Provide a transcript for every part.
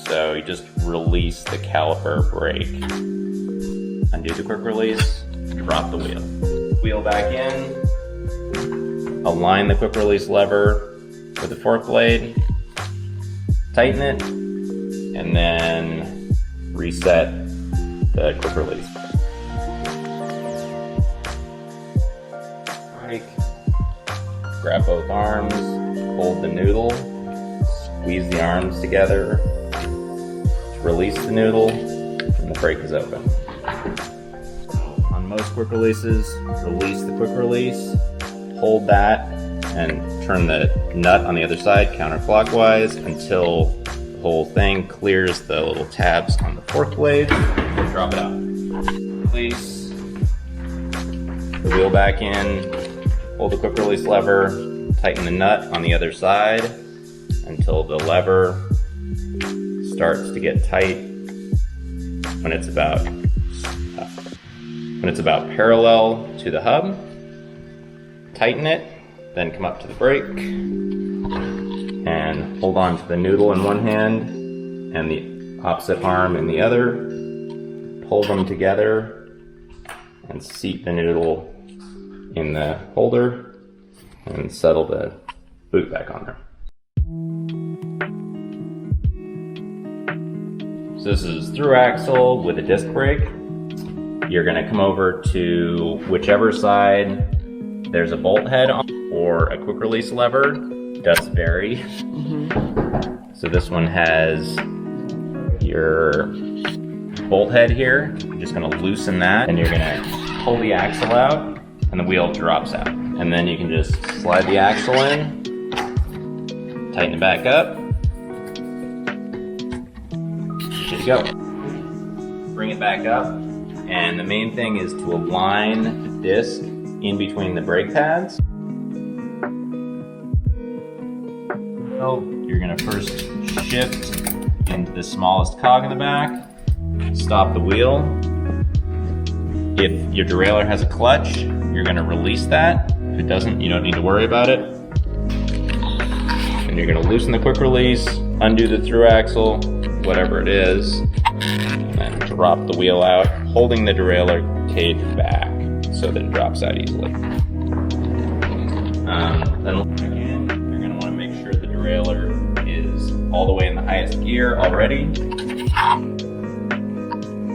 So you just release the caliper brake. Undo the quick release, drop the wheel. Wheel back in, align the quick release lever with the fork blade, tighten it, and then reset the quick release. Brake, grab both arms, hold the noodle, squeeze the arms together, release the noodle, and the brake is open. On most quick releases, release the quick release, hold that, and turn the nut on the other side counterclockwise until the whole thing clears the little tabs on the fork blade, and drop it out. Release the wheel back in, hold the quick release lever, tighten the nut on the other side until the lever starts to get tight when it's about parallel to the hub. Tighten it, then come up to the brake and hold on to the noodle in one hand and the opposite arm in the other. Pull them together and seat the noodle in the holder and settle the boot back on there. So this is through axle with a disc brake. You're gonna come over to whichever side there's a bolt head on or a quick release lever. Does vary. So this one has your bolt head here. You're just gonna loosen that and you're gonna pull the axle out and the wheel drops out. And then you can just slide the axle in, tighten it back up, good to go. Bring it back up, and the main thing is to align the disc in between the brake pads. So you're gonna first shift into the smallest cog in the back, stop the wheel. If your derailleur has a clutch, you're gonna release that. If it doesn't, you don't need to worry about it. And you're gonna loosen the quick release, undo the through axle, whatever it is, and then drop the wheel out, holding the derailleur cage back so that it drops out easily. Then again, you're gonna wanna make sure the derailleur is all the way in the highest gear already.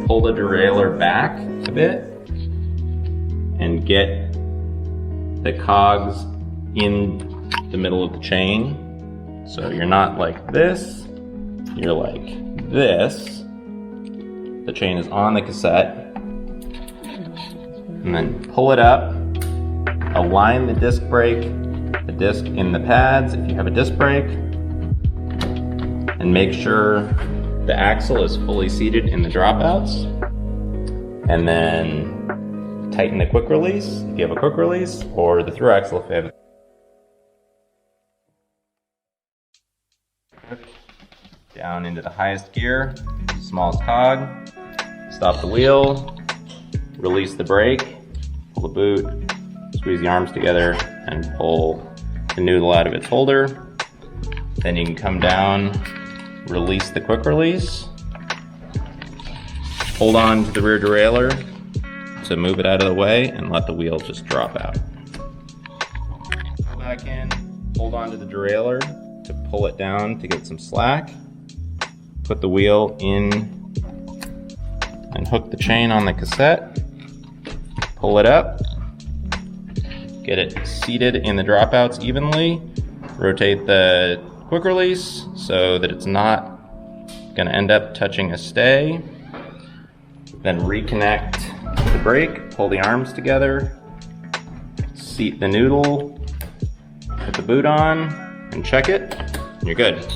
Pull the derailleur back a bit and get the cogs in the middle of the chain. So you're not like this, you're like this. The chain is on the cassette. And then pull it up, align the disc brake, the disc in the pads if you have a disc brake, and make sure the axle is fully seated in the dropouts. And then tighten the quick release if you have a quick release, or the through axle if you have it. Down into the highest gear, smallest cog, stop the wheel, release the brake, pull the boot, squeeze the arms together, and pull the noodle out of its holder. Then you can come down, release the quick release, hold on to the rear derailleur to move it out of the way, and let the wheel just drop out. Back in, hold on to the derailleur to pull it down to get some slack. Put the wheel in and hook the chain on the cassette. Pull it up. Get it seated in the dropouts evenly. Rotate the quick release so that it's not going to end up touching a stay. Then reconnect the brake, pull the arms together, seat the noodle, put the boot on, and check it, and you're good.